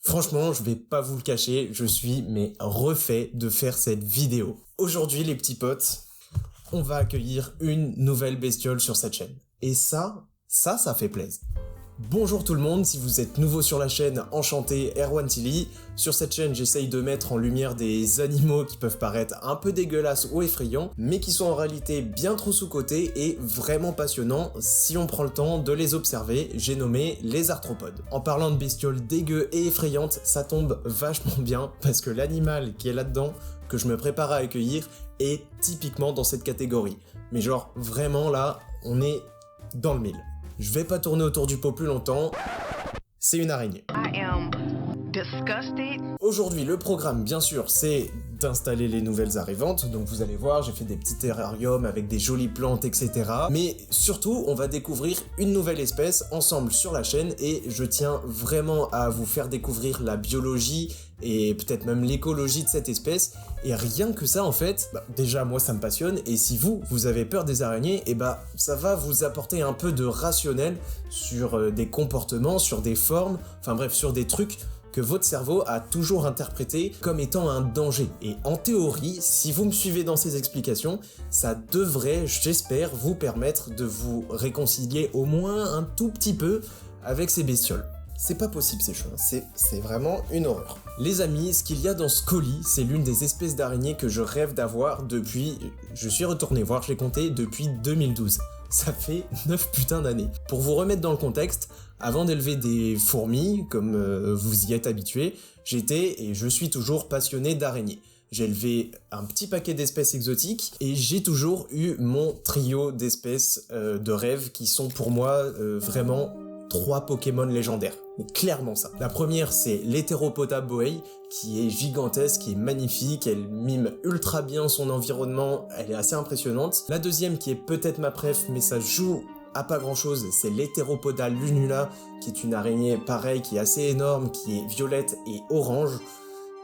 Franchement, je vais pas vous le cacher, je suis refait de faire cette vidéo. Aujourd'hui les petits potes, on va accueillir une nouvelle bestiole sur cette chaîne. Et ça fait plaisir. Bonjour tout le monde, si vous êtes nouveau sur la chaîne, enchanté, Erwan Tilly. Sur cette chaîne, j'essaye de mettre en lumière des animaux qui peuvent paraître un peu dégueulasses ou effrayants, mais qui sont en réalité bien trop sous-cotés et vraiment passionnants si on prend le temps de les observer. J'ai nommé les arthropodes. En parlant de bestioles dégueu et effrayantes, ça tombe vachement bien parce que l'animal qui est là-dedans, que je me prépare à accueillir, est typiquement dans cette catégorie. Mais genre, vraiment là, on est dans le mille. Je vais pas tourner autour du pot plus longtemps, c'est une araignée. Aujourd'hui, le programme, bien sûr, c'est d'installer les nouvelles arrivantes, donc vous allez voir, j'ai fait des petits terrariums avec des jolies plantes, etc. Mais surtout, on va découvrir une nouvelle espèce ensemble sur la chaîne et je tiens vraiment à vous faire découvrir la biologie et peut-être même l'écologie de cette espèce. Et rien que ça, en fait, déjà moi ça me passionne, et si vous avez peur des araignées, et ça va vous apporter un peu de rationnel sur des comportements, sur des formes, enfin bref, sur des trucs que votre cerveau a toujours interprété comme étant un danger. Et en théorie, si vous me suivez dans ces explications, ça devrait, j'espère, vous permettre de vous réconcilier au moins un tout petit peu avec ces bestioles. C'est pas possible ces choses, c'est vraiment une horreur. Les amis, ce qu'il y a dans ce colis, c'est l'une des espèces d'araignées que je rêve d'avoir depuis, je suis retourné voir, je l'ai compté, depuis 2012. Ça fait 9 putains d'années. Pour vous remettre dans le contexte, avant d'élever des fourmis, comme vous y êtes habitués, j'étais et je suis toujours passionné d'araignées. J'ai élevé un petit paquet d'espèces exotiques et j'ai toujours eu mon trio d'espèces de rêve qui sont pour moi vraiment 3 Pokémon légendaires. Mais clairement ça. La première, c'est l'Heteropoda boei, qui est gigantesque, qui est magnifique, elle mime ultra bien son environnement, elle est assez impressionnante. La deuxième, qui est peut-être ma préf, mais ça joue à pas grand chose, c'est l'Heteropoda lunula, qui est une araignée pareille, qui est assez énorme, qui est violette et orange.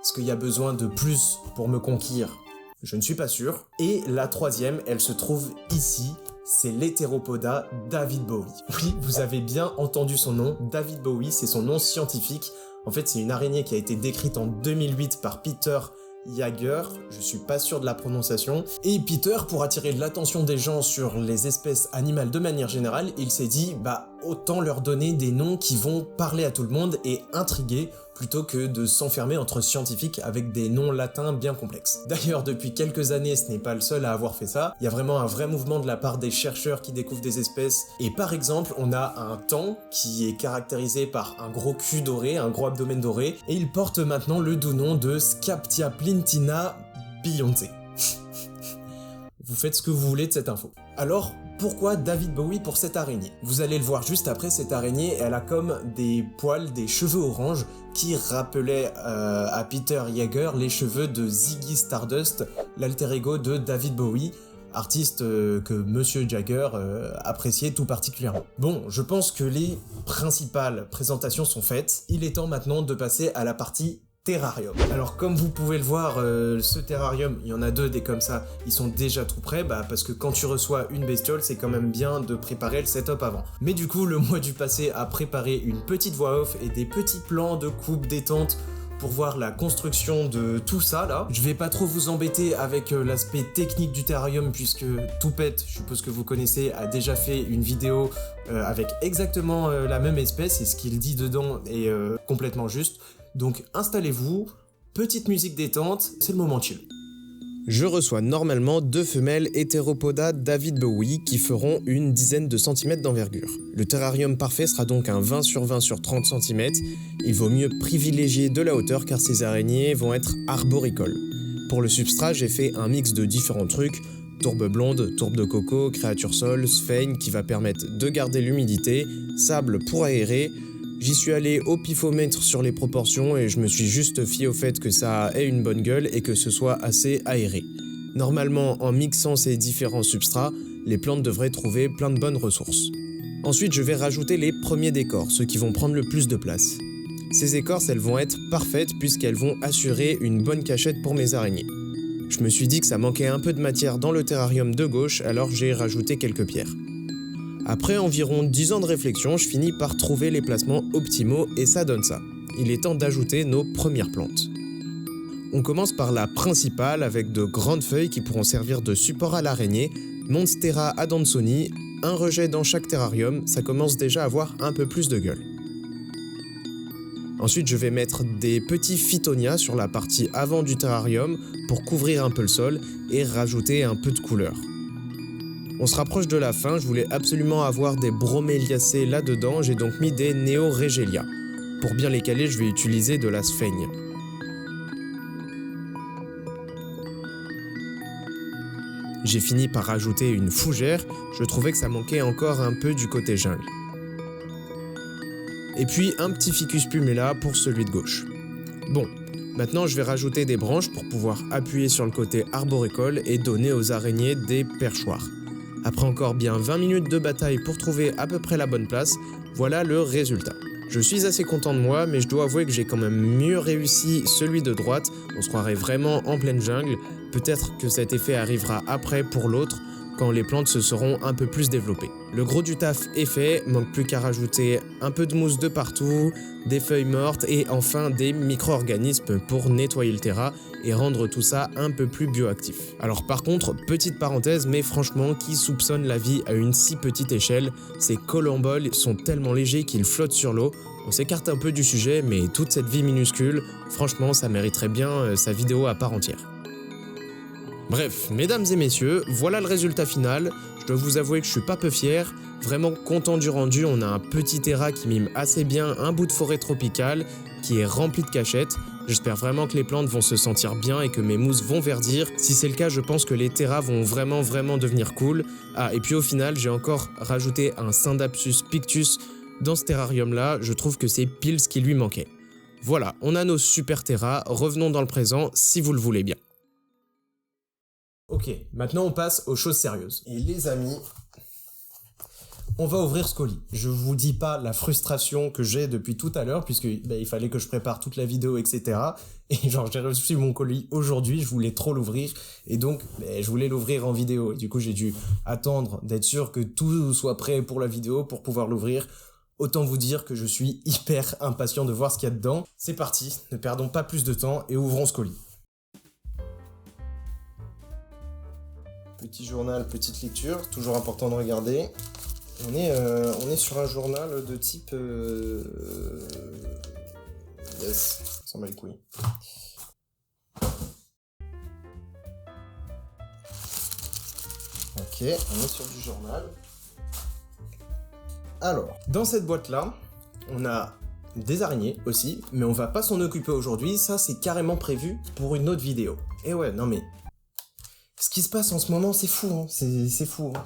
Est-ce qu'il y a besoin de plus pour me conquérir ? Je ne suis pas sûr. Et la troisième, elle se trouve ici, c'est l'Heteropoda David Bowie. Oui, vous avez bien entendu son nom, David Bowie, c'est son nom scientifique. En fait, c'est une araignée qui a été décrite en 2008 par Peter Jaeger, je suis pas sûr de la prononciation. Et Peter, pour attirer l'attention des gens sur les espèces animales de manière générale, il s'est dit, autant leur donner des noms qui vont parler à tout le monde et intriguer, plutôt que de s'enfermer entre scientifiques avec des noms latins bien complexes. D'ailleurs, depuis quelques années, ce n'est pas le seul à avoir fait ça. Il y a vraiment un vrai mouvement de la part des chercheurs qui découvrent des espèces. Et par exemple, on a un thon qui est caractérisé par un gros cul doré, un gros abdomen doré, et il porte maintenant le doux nom de Scaptia-Plintina Beyoncé. Vous faites ce que vous voulez de cette info. Alors, pourquoi David Bowie pour cette araignée ? Vous allez le voir juste après, cette araignée, elle a comme des poils, des cheveux orange qui rappelaient à Peter Jaeger les cheveux de Ziggy Stardust, l'alter ego de David Bowie, artiste que Monsieur Jagger appréciait tout particulièrement. Bon, je pense que les principales présentations sont faites, il est temps maintenant de passer à la partie terrarium. Alors comme vous pouvez le voir, ce terrarium, il y en a 2 des comme ça, ils sont déjà tout prêts, parce que quand tu reçois une bestiole, c'est quand même bien de préparer le setup avant. Mais du coup, le mois du passé a préparé une petite voix off et des petits plans de coupe détente pour voir la construction de tout ça là. Je vais pas trop vous embêter avec l'aspect technique du terrarium puisque Toupette, je suppose que vous connaissez, a déjà fait une vidéo avec exactement la même espèce et ce qu'il dit dedans est complètement juste. Donc installez-vous, petite musique détente, c'est le moment chill. Je reçois normalement 2 femelles Heteropoda David Bowie qui feront une dizaine de centimètres d'envergure. Le terrarium parfait sera donc un 20 sur 20 sur 30 cm. Il vaut mieux privilégier de la hauteur car ces araignées vont être arboricoles. Pour le substrat, j'ai fait un mix de différents trucs, tourbe blonde, tourbe de coco, créature sol, sphaigne qui va permettre de garder l'humidité, sable pour aérer. J'y suis allé au pifomètre sur les proportions et je me suis juste fié au fait que ça ait une bonne gueule et que ce soit assez aéré. Normalement, en mixant ces différents substrats, les plantes devraient trouver plein de bonnes ressources. Ensuite, je vais rajouter les premiers décors, ceux qui vont prendre le plus de place. Ces écorces, elles vont être parfaites puisqu'elles vont assurer une bonne cachette pour mes araignées. Je me suis dit que ça manquait un peu de matière dans le terrarium de gauche, alors j'ai rajouté quelques pierres. Après environ 10 ans de réflexion, je finis par trouver les placements optimaux et ça donne ça. il est temps d'ajouter nos premières plantes. On commence par la principale avec de grandes feuilles qui pourront servir de support à l'araignée, Monstera adansoni, un rejet dans chaque terrarium, ça commence déjà à avoir un peu plus de gueule. Ensuite, je vais mettre des petits Phytonia sur la partie avant du terrarium pour couvrir un peu le sol et rajouter un peu de couleur. On se rapproche de la fin, je voulais absolument avoir des broméliacées là-dedans, j'ai donc mis des Neoregelia. Pour bien les caler, je vais utiliser de la sphaigne. J'ai fini par rajouter une fougère, je trouvais que ça manquait encore un peu du côté jungle. Et puis un petit Ficus pumila pour celui de gauche. Bon, maintenant je vais rajouter des branches pour pouvoir appuyer sur le côté arboricole et donner aux araignées des perchoirs. Après encore bien 20 minutes de bataille pour trouver à peu près la bonne place, voilà le résultat. Je suis assez content de moi, mais je dois avouer que j'ai quand même mieux réussi celui de droite, on se croirait vraiment en pleine jungle, peut-être que cet effet arrivera après pour l'autre, quand les plantes se seront un peu plus développées. Le gros du taf est fait, manque plus qu'à rajouter un peu de mousse de partout, des feuilles mortes et enfin des micro-organismes pour nettoyer le terrain et rendre tout ça un peu plus bioactif. Alors par contre, petite parenthèse, mais franchement, qui soupçonne la vie à une si petite échelle? Ces collemboles sont tellement légers qu'ils flottent sur l'eau. On s'écarte un peu du sujet, mais toute cette vie minuscule, franchement, ça mériterait bien sa vidéo à part entière. Bref, mesdames et messieurs, voilà le résultat final. Je dois vous avouer que je suis pas peu fier, vraiment content du rendu. On a un petit terrain qui mime assez bien un bout de forêt tropicale qui est rempli de cachettes. J'espère vraiment que les plantes vont se sentir bien et que mes mousses vont verdir. Si c'est le cas, je pense que les terras vont vraiment devenir cool. Ah, et puis au final, j'ai encore rajouté un Scindapsus pictus dans ce terrarium-là. Je trouve que c'est pile ce qui lui manquait. Voilà, on a nos super terras. Revenons dans le présent si vous le voulez bien. Ok, maintenant on passe aux choses sérieuses. Et les amis, on va ouvrir ce colis. Je vous dis pas la frustration que j'ai depuis tout à l'heure, puisque il fallait que je prépare toute la vidéo, etc. Et genre j'ai reçu mon colis aujourd'hui, je voulais trop l'ouvrir, et donc je voulais l'ouvrir en vidéo. Et du coup j'ai dû attendre d'être sûr que tout soit prêt pour la vidéo pour pouvoir l'ouvrir. Autant vous dire que je suis hyper impatient de voir ce qu'il y a dedans. C'est parti, ne perdons pas plus de temps et ouvrons ce colis. Petit journal, petite lecture, toujours important de regarder. On est sur un journal de type... Yes, ça s'en bat les couilles. Ok, on est sur du journal. Alors, dans cette boîte-là, on a des araignées aussi, mais on va pas s'en occuper aujourd'hui, ça c'est carrément prévu pour une autre vidéo. Et ouais, non mais... Ce qui se passe en ce moment, c'est fou, hein. C'est fou. Hein.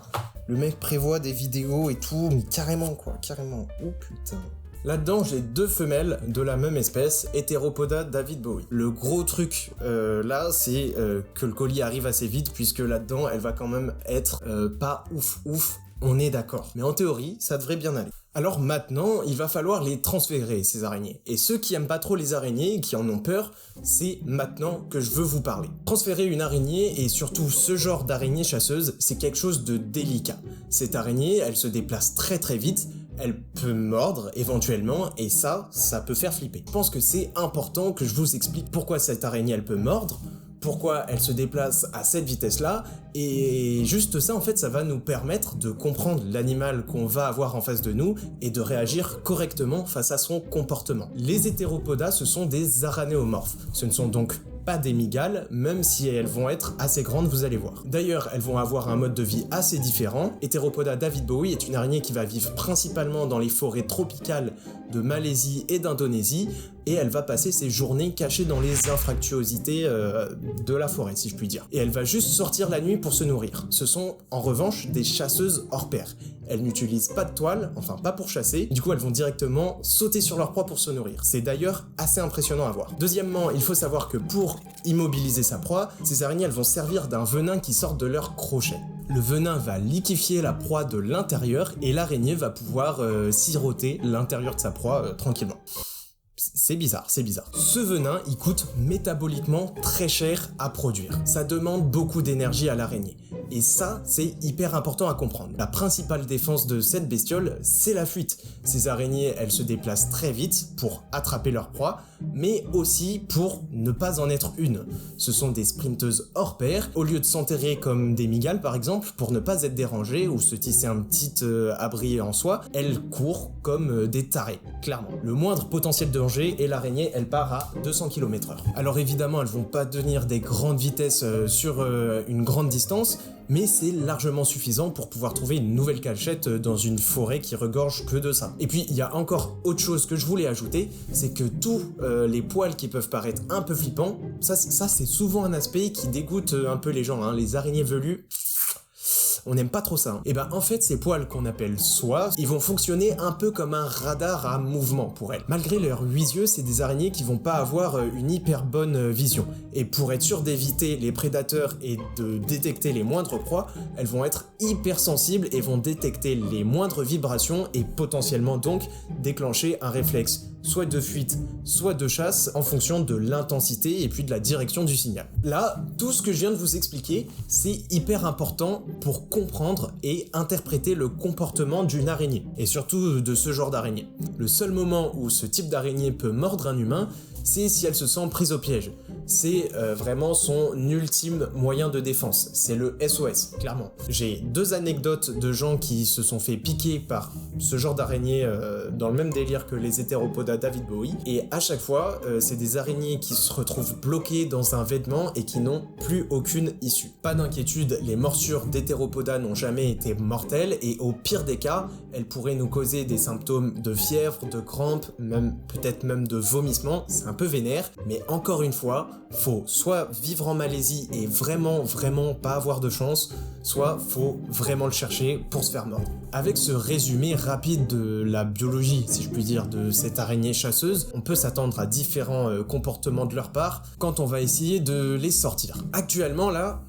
Le mec prévoit des vidéos et tout, mais carrément quoi, carrément. Oh putain. Là-dedans, j'ai deux femelles de la même espèce, Heteropoda David Bowie. Le gros truc là, c'est que le colis arrive assez vite, puisque là-dedans, elle va quand même être pas ouf, on est d'accord. Mais en théorie, ça devrait bien aller. Alors maintenant, il va falloir les transférer, ces araignées. Et ceux qui aiment pas trop les araignées, qui en ont peur, c'est maintenant que je veux vous parler. Transférer une araignée, et surtout ce genre d'araignée chasseuse, c'est quelque chose de délicat. Cette araignée, elle se déplace très vite, elle peut mordre éventuellement, et ça peut faire flipper. Je pense que c'est important que je vous explique pourquoi cette araignée, elle peut mordre, pourquoi elle se déplace à cette vitesse-là, et juste ça, en fait, ça va nous permettre de comprendre l'animal qu'on va avoir en face de nous et de réagir correctement face à son comportement. Les hétéropodas, ce sont des aranéomorphes. Ce ne sont donc pas des mygales, même si elles vont être assez grandes, vous allez voir. D'ailleurs, elles vont avoir un mode de vie assez différent. Heteropoda David Bowie est une araignée qui va vivre principalement dans les forêts tropicales de Malaisie et d'Indonésie, et elle va passer ses journées cachée dans les infractuosités de la forêt, si je puis dire. Et elle va juste sortir la nuit pour se nourrir. Ce sont en revanche des chasseuses hors pair. Elles n'utilisent pas de toile, enfin pas pour chasser, du coup elles vont directement sauter sur leur proie pour se nourrir. C'est d'ailleurs assez impressionnant à voir. Deuxièmement, il faut savoir que pour immobiliser sa proie, ces araignées elles vont servir d'un venin qui sort de leur crochet. Le venin va liquéfier la proie de l'intérieur et l'araignée va pouvoir siroter l'intérieur de sa proie tranquillement. C'est bizarre, c'est bizarre. Ce venin, il coûte métaboliquement très cher à produire. Ça demande beaucoup d'énergie à l'araignée. Et ça, c'est hyper important à comprendre. La principale défense de cette bestiole, c'est la fuite. Ces araignées, elles se déplacent très vite pour attraper leur proie, mais aussi pour ne pas en être une. Ce sont des sprinteuses hors pair. Au lieu de s'enterrer comme des migales par exemple, pour ne pas être dérangées ou se tisser un petit abri en soi, elles courent comme des tarés, clairement. Le moindre potentiel de danger et l'araignée, elle part à 200 km/h. Alors évidemment, elles vont pas tenir des grandes vitesses sur une grande distance, mais c'est largement suffisant pour pouvoir trouver une nouvelle cachette dans une forêt qui regorge que de ça. Et puis il y a encore autre chose que je voulais ajouter, c'est que tous les poils qui peuvent paraître un peu flippants, ça c'est souvent un aspect qui dégoûte un peu les gens, hein. Les araignées velues, on n'aime pas trop ça. Et ben en fait, ces poils qu'on appelle soies, ils vont fonctionner un peu comme un radar à mouvement pour elles. Malgré leurs 8 yeux, c'est des araignées qui vont pas avoir une hyper bonne vision. Et pour être sûr d'éviter les prédateurs et de détecter les moindres proies, elles vont être hyper sensibles et vont détecter les moindres vibrations et potentiellement donc déclencher un réflexe soit de fuite, soit de chasse en fonction de l'intensité et puis de la direction du signal. Là, tout ce que je viens de vous expliquer, c'est hyper important pour comprendre et interpréter le comportement d'une araignée, et surtout de ce genre d'araignée. Le seul moment où ce type d'araignée peut mordre un humain, c'est si elle se sent prise au piège. C'est vraiment son ultime moyen de défense. C'est le SOS, clairement. J'ai 2 anecdotes de gens qui se sont fait piquer par ce genre d'araignée dans le même délire que les Heteropoda David Bowie. Et à chaque fois, c'est des araignées qui se retrouvent bloquées dans un vêtement et qui n'ont plus aucune issue. Pas d'inquiétude, les morsures d'Heteropoda n'ont jamais été mortelles et au pire des cas, elles pourraient nous causer des symptômes de fièvre, de crampes, peut-être même de vomissement. C'est un peu vénère, mais encore une fois, faut soit vivre en Malaisie et vraiment pas avoir de chance, soit faut vraiment le chercher pour se faire mordre. Avec ce résumé rapide de la biologie, si je puis dire, de cette araignée chasseuse, on peut s'attendre à différents comportements de leur part quand on va essayer de les sortir. Actuellement là...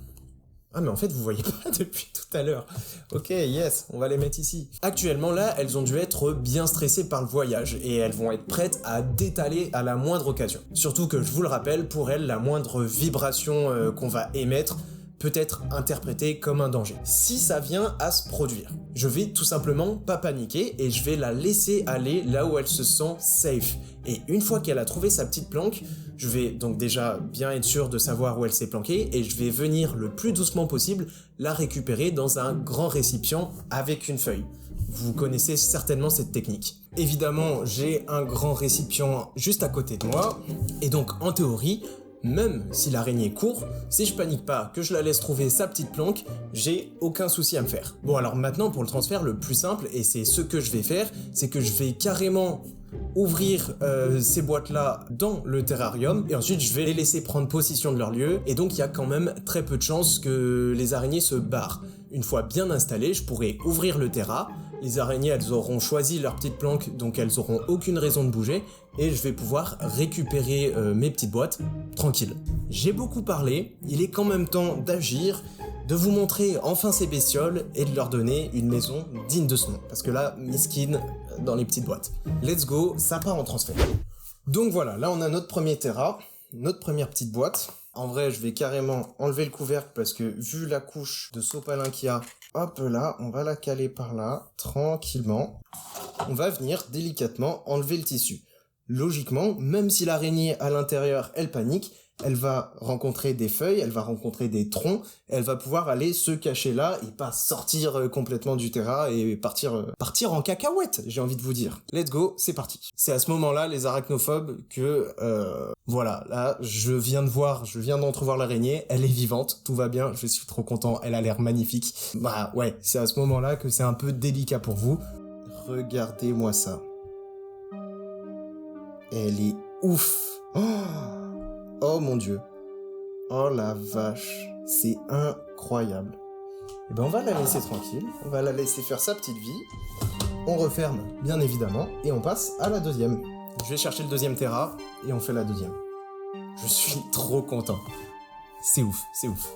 Ah mais en fait vous voyez pas depuis tout à l'heure. Ok, yes, on va les mettre ici. Actuellement là, elles ont dû être bien stressées par le voyage et elles vont être prêtes à détaler à la moindre occasion. Surtout que je vous le rappelle, pour elles, la moindre vibration qu'on va émettre peut être interprétée comme un danger. Si ça vient à se produire, je vais tout simplement pas paniquer et je vais la laisser aller là où elle se sent safe. Et une fois qu'elle a trouvé sa petite planque, je vais donc déjà bien être sûr de savoir où elle s'est planquée et je vais venir le plus doucement possible la récupérer dans un grand récipient avec une feuille. Vous connaissez certainement cette technique. Évidemment, j'ai un grand récipient juste à côté de moi et donc en théorie, même si l'araignée court, si je panique pas, que je la laisse trouver sa petite planque, j'ai aucun souci à me faire. Bon alors maintenant pour le transfert, le plus simple, et c'est ce que je vais faire, c'est que je vais carrément ouvrir ces boîtes-là dans le terrarium et ensuite je vais les laisser prendre possession de leur lieu et donc il y a quand même très peu de chances que les araignées se barrent. Une fois bien installées, je pourrai ouvrir le terra, les araignées elles auront choisi leur petite planque donc elles auront aucune raison de bouger et je vais pouvoir récupérer mes petites boîtes tranquille. J'ai beaucoup parlé, il est quand même temps d'agir, de vous montrer enfin ces bestioles et de leur donner une maison digne de ce nom. Parce que là, miskin dans les petites boîtes. Let's go, ça part en transfert. Donc voilà, là on a notre premier terra, notre première petite boîte. En vrai, je vais carrément enlever le couvercle parce que vu la couche de sopalin qu'il y a, hop là, on va la caler par là, tranquillement. On va venir délicatement enlever le tissu. Logiquement, même si l'araignée à l'intérieur, elle panique, elle va rencontrer des feuilles, elle va rencontrer des troncs, elle va pouvoir aller se cacher là et pas sortir complètement du terrain et partir en cacahuète, j'ai envie de vous dire. Let's go, c'est parti. C'est à ce moment-là, les arachnophobes, que voilà, là, je viens d'entrevoir l'araignée, elle est vivante, tout va bien, je suis trop content, elle a l'air magnifique. Bah ouais, c'est à ce moment-là que c'est un peu délicat pour vous. Regardez-moi ça. Elle est ouf. Oh mon dieu. Oh la vache. C'est incroyable. Et ben on va la laisser tranquille. On va la laisser faire sa petite vie. On referme, bien évidemment. Et on passe à la deuxième. Je vais chercher le deuxième terra. Et on fait la deuxième. Je suis trop content. C'est ouf, c'est ouf.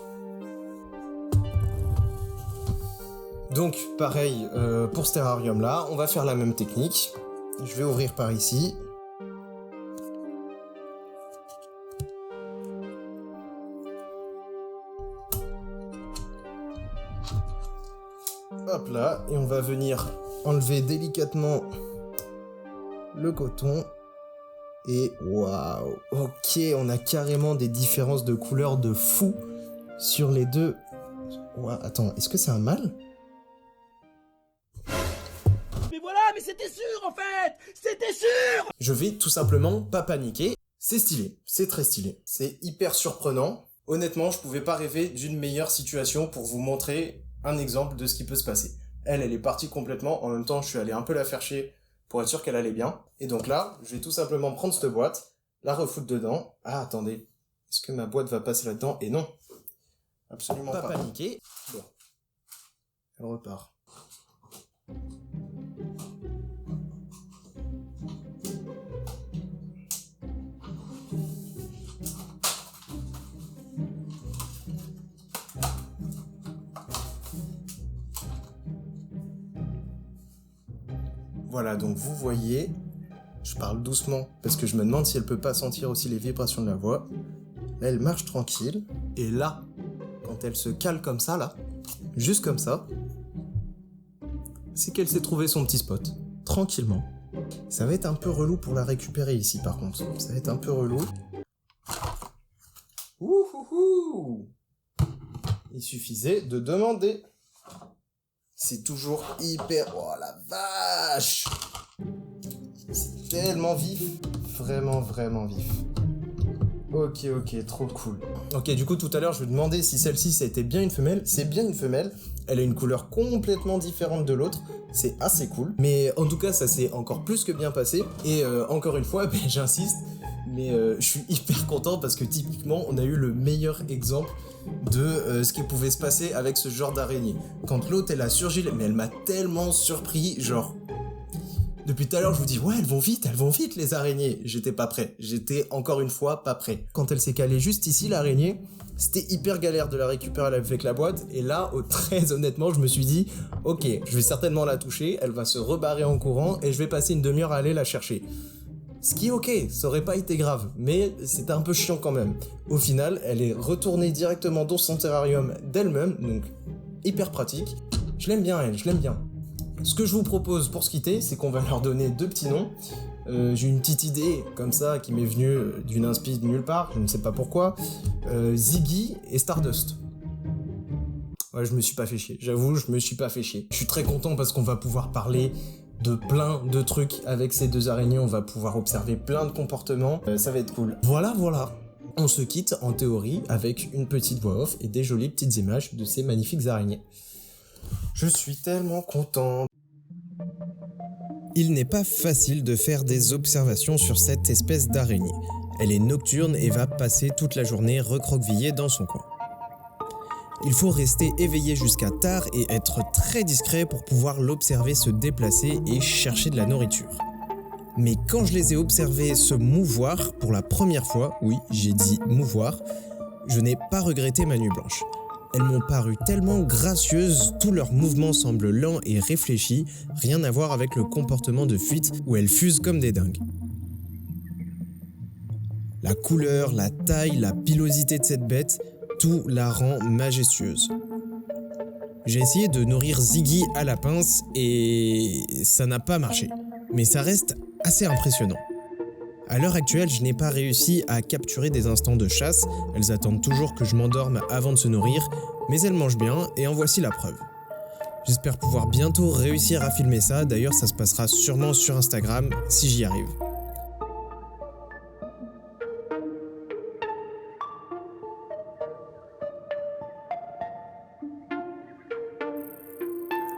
Donc pareil pour ce terrarium là. On va faire la même technique. Je vais ouvrir par ici. Hop là, et on va venir enlever délicatement le coton. Et waouh, ok, on a carrément des différences de couleurs de fou sur les deux. Wow, attends, est-ce que c'est un mâle? Mais voilà, mais c'était sûr en fait! C'était sûr! Je vais tout simplement pas paniquer. C'est stylé, c'est très stylé. C'est hyper surprenant. Honnêtement, je pouvais pas rêver d'une meilleure situation pour vous montrer un exemple de ce qui peut se passer. Elle est partie complètement. En même temps, je suis allé un peu la faire chier pour être sûr qu'elle allait bien. Et donc là, je vais tout simplement prendre cette boîte, la refoutre dedans. Ah, attendez. Est-ce que ma boîte va passer là-dedans? Et non. Absolument pas. Pas paniquer. Bon. Elle repart. Voilà, donc vous voyez, je parle doucement parce que je me demande si elle peut pas sentir aussi les vibrations de la voix. Là, elle marche tranquille. Et là, quand elle se cale comme ça, là, juste comme ça, c'est qu'elle s'est trouvé son petit spot, tranquillement. Ça va être un peu relou pour la récupérer ici, par contre. Ça va être un peu relou. Ouhouhou! Il suffisait de demander. C'est toujours hyper... Oh la vache! C'est tellement vif. Vraiment, vraiment vif. Ok, trop cool. Ok, du coup, tout à l'heure, je me demandais si celle-ci, c'était bien une femelle. C'est bien une femelle. Elle a une couleur complètement différente de l'autre. C'est assez cool. Mais en tout cas, ça s'est encore plus que bien passé. Et encore une fois, j'insiste, mais je suis hyper content parce que typiquement, on a eu le meilleur exemple de ce qui pouvait se passer avec ce genre d'araignée. Quand l'autre, elle a surgi, mais elle m'a tellement surpris, genre... Depuis tout à l'heure, je vous dis, ouais, elles vont vite, les araignées. J'étais pas prêt. J'étais, encore une fois, pas prêt. Quand elle s'est calée juste ici, l'araignée, c'était hyper galère de la récupérer avec la boîte. Et là, très honnêtement, je me suis dit, ok, je vais certainement la toucher, elle va se rebarrer en courant et je vais passer une demi-heure à aller la chercher. Ce qui est ok, ça aurait pas été grave, mais c'était un peu chiant quand même. Au final, elle est retournée directement dans son terrarium d'elle-même, donc hyper pratique. Je l'aime bien, elle, je l'aime bien. Ce que je vous propose pour se quitter, c'est qu'on va leur donner 2 petits noms. J'ai une petite idée comme ça qui m'est venue d'une inspi de nulle part, je ne sais pas pourquoi. Ziggy et Stardust. Ouais, je me suis pas fait chier, j'avoue, je me suis pas fait chier. Je suis très content parce qu'on va pouvoir parler de plein de trucs avec ces deux araignées, on va pouvoir observer plein de comportements, ça va être cool. Voilà. On se quitte en théorie avec une petite voix off et des jolies petites images de ces magnifiques araignées. Je suis tellement content. Il n'est pas facile de faire des observations sur cette espèce d'araignée. Elle est nocturne et va passer toute la journée recroquevillée dans son coin. Il faut rester éveillé jusqu'à tard et être très discret pour pouvoir l'observer se déplacer et chercher de la nourriture. Mais quand je les ai observés se mouvoir pour la première fois, oui, j'ai dit mouvoir, je n'ai pas regretté ma nuit blanche. Elles m'ont paru tellement gracieuses, tous leurs mouvements semblent lents et réfléchis, rien à voir avec le comportement de fuite où elles fusent comme des dingues. La couleur, la taille, la pilosité de cette bête, tout la rend majestueuse. J'ai essayé de nourrir Ziggy à la pince et ça n'a pas marché, mais ça reste assez impressionnant. À l'heure actuelle, je n'ai pas réussi à capturer des instants de chasse, elles attendent toujours que je m'endorme avant de se nourrir, mais elles mangent bien et en voici la preuve. J'espère pouvoir bientôt réussir à filmer ça, d'ailleurs ça se passera sûrement sur Instagram si j'y arrive.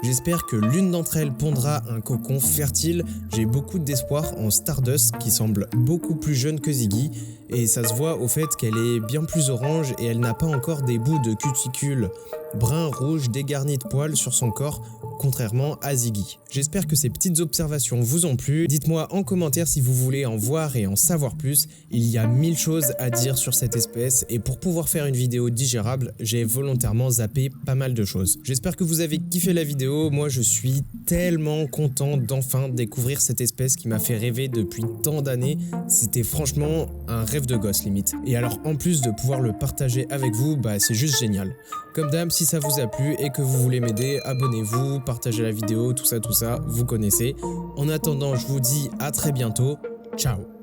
J'espère que l'une d'entre elles pondra un cocon fertile. J'ai beaucoup d'espoir en Stardust qui semble beaucoup plus jeune que Ziggy et ça se voit au fait qu'elle est bien plus orange et elle n'a pas encore des bouts de cuticules brun-rouge dégarnis de poils sur son corps, contrairement à Ziggy. J'espère que ces petites observations vous ont plu. Dites-moi en commentaire si vous voulez en voir et en savoir plus. Il y a 1000 choses à dire sur cette espèce et pour pouvoir faire une vidéo digérable, j'ai volontairement zappé pas mal de choses. J'espère que vous avez kiffé la vidéo. vidéo, moi je suis tellement content d'enfin découvrir cette espèce qui m'a fait rêver depuis tant d'années. C'était franchement un rêve de gosse limite. Et alors en plus de pouvoir le partager avec vous, bah c'est juste génial. Comme d'hab, si ça vous a plu et que vous voulez m'aider, abonnez-vous, partagez la vidéo, tout ça, vous connaissez. En attendant, je vous dis à très bientôt. Ciao.